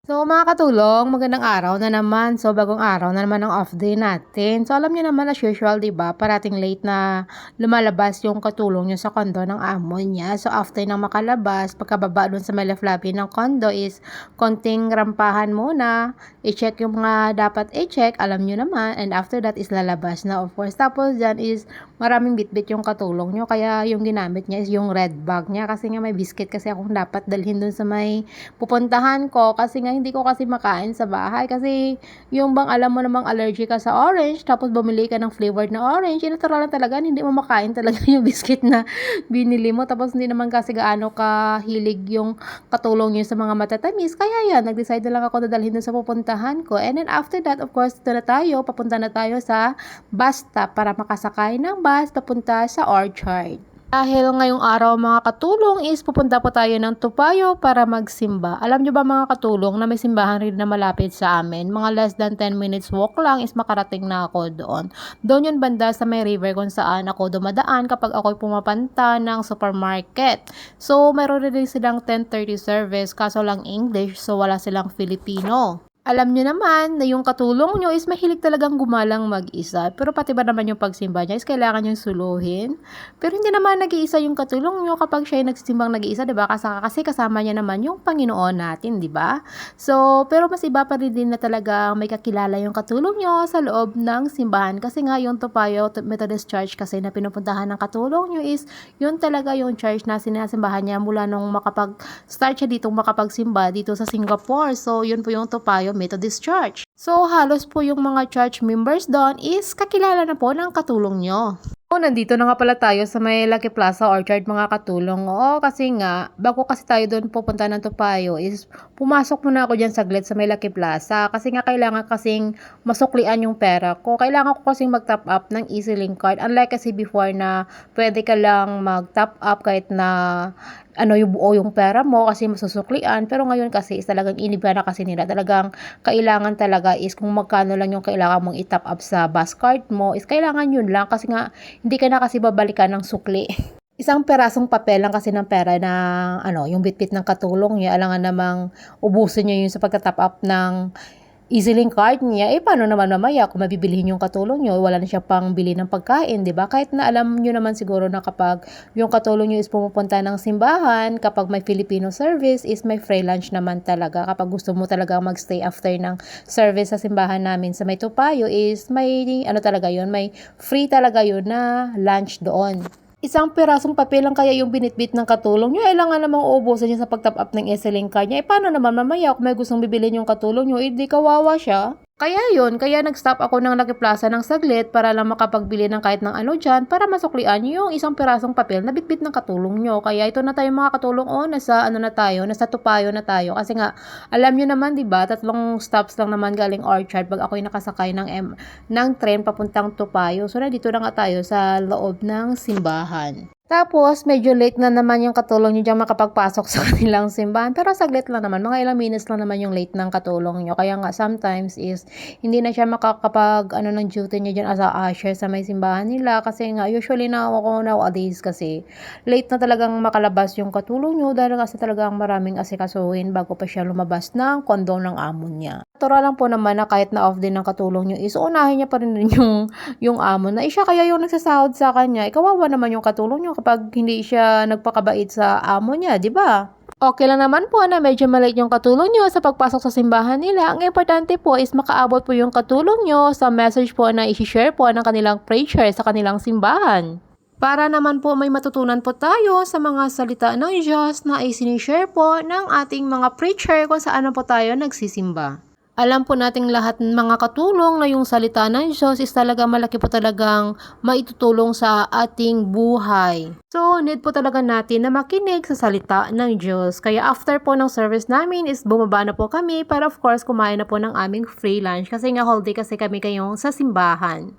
So mga katulong, magandang araw na naman. So bagong araw na naman ang off day natin. So alam niyo naman as usual, 'di ba? Parating late na lumalabas yung katulong niyo sa condo ng amo niya. So after nang makalabas, pagkababa dun sa may left lobby ng condo is konting rampahan muna, i-check yung mga dapat i-check, alam niyo naman, and after that is lalabas na of course. Tapos diyan is maraming bitbit yung katulong niyo, kaya yung ginamit niya is yung red bag niya kasi nga may biscuit kasi akong dapat dalhin dun sa may pupuntahan ko kasi nga hindi ko kasi makain sa bahay kasi yung bang alam mo namang allergic ka sa orange tapos bumili ka ng flavored na orange, natural lang talaga hindi mo makain talaga yung biscuit na binili mo tapos hindi naman kasi gaano kahilig yung katulong niyo sa mga matatamis, kaya yan nag-decide na lang ako dadalhin dun sa pupuntahan ko, and then after that of course papunta na tayo sa bus stop para makasakay ng bus papunta sa Orchard. Dahil ngayong araw mga katulong is pupunta po tayo ng Topayo para magsimba. Alam nyo ba mga katulong na may simbahan rin na malapit sa amin? Mga less than 10 minutes walk lang is makarating na ako doon. Doon yun banda sa may river kung saan ako dumadaan kapag ako'y pumapanta ng supermarket. So meron rin silang 10:30 service kaso lang English, so wala silang Filipino. Alam niyo naman na yung katulong niyo is mahilig talagang gumalang mag-isa. Pero pati ba naman yung pagsimba niya is kailangan niyang suluhin? Pero hindi naman nag-iisa yung katulong niyo kapag siya ay nagsisimbang nag-iisa, 'di ba? Kasi kasama niya naman yung Panginoon natin, 'di ba? So, pero mas iba pa rin din na talaga may kakilala yung katulong niyo sa loob ng simbahan kasi nga yung Topayo Methodist Church kasi na pinupuntahan ng katulong niyo is yun talaga yung church na sinasimbahan niya mula nung makapag-start siya dito makapagsimba dito sa Singapore. So, yun po yung Topayo Methodist Church. So, halos po yung mga church members doon is kakilala na po ng katulong nyo. So, nandito na nga pala tayo sa may Lucky Plaza Orchard mga katulong. Oo, kasi nga, bago kasi tayo doon pupunta ng Topayo is pumasok muna ako dyan saglit sa may Lucky Plaza. Kasi nga kailangan kasing masuklian yung pera ko. Kailangan ko kasing mag-top up ng EasyLink card. Unlike kasi before na pwede ka lang mag-top up kahit na yung buo yung pera mo kasi masusuklian, pero ngayon kasi is talagang iniba na kasi nila, talagang kailangan talaga is kung magkano lang yung kailangan mong i-top up sa bus card mo is kailangan yun lang kasi nga hindi ka na kasi babalikan ng sukli. Isang perasong papel lang kasi ng pera na yung bitbit ng katulong niya, alangan namang ubusin niya yun sa pagka-top up ng EasyLink card niya, paano naman mamaya kung mabibilihin yung katulong nyo, wala na siya pang bili ng pagkain, di ba? Kahit na alam nyo naman siguro na kapag yung katulong nyo is pumupunta ng simbahan, kapag may Filipino service is may free lunch naman talaga. Kapag gusto mo talaga magstay after ng service sa simbahan namin sa may Topayo is may talaga yun, may free talaga yun na lunch doon. Isang pirasong papel lang kaya yung binitbit ng katulong nyo, kailangan namang uubusan niya sa pag-top up ng EasyLink card niya. Paano naman mamaya kung may gustong bibilhin yung katulong nyo, di kawawa siya? Kaya kaya nag-stop ako ng Lucky Plaza ng saglit para lang makapagbili ng kahit ng dyan para masuklian yung isang pirasong papel na bitbit ng katulong nyo. Kaya ito na tayo mga katulong, nasa nasa Topayo na tayo. Kasi nga, alam nyo naman, di ba, 3 stops lang naman galing Orchard pag ako'y nakasakay ng train papuntang Topayo. So, nandito na nga tayo sa loob ng simbahan. Tapos, medyo late na naman yung katulong nyo dyan makapagpasok sa kanilang simbahan. Pero saglit lang naman, mga ilang minutes lang naman yung late ng katulong nyo. Kaya nga, sometimes is, hindi na siya makakapag, ng duty niya dyan as a usher sa may simbahan nila. Kasi nga, usually na ako nowadays kasi, late na talagang makalabas yung katulong nyo dahil kasi talagang maraming asikasuhin bago pa siya lumabas ng kondo ng amo niya. Natural lang po naman na kahit na off din ng katulong nyo is, unahin niya pa rin yung amo na siya kaya yung nagsasahod sa kanya. Kawawa naman yung katulong nyo kapag hindi siya nagpakabait sa amo niya, di ba? Okay lang naman po na medyo maliit yung katulong nyo sa pagpasok sa simbahan nila. Ang importante po is makaabot po yung katulong nyo sa message po na i-share po ng kanilang preacher sa kanilang simbahan. Para naman po may matutunan po tayo sa mga salita ng Diyos na i-sinishare po ng ating mga preacher kung saan po tayo nagsisimba. Alam po nating lahat ng mga katulong na yung salita ng Diyos is talaga malaki po talagang maitutulong sa ating buhay. So, need po talaga natin na makinig sa salita ng Diyos. Kaya after po ng service namin is bumaba na po kami para of course kumain na po ng aming free lunch. Kasi nga holiday kasi kami kayong sa simbahan.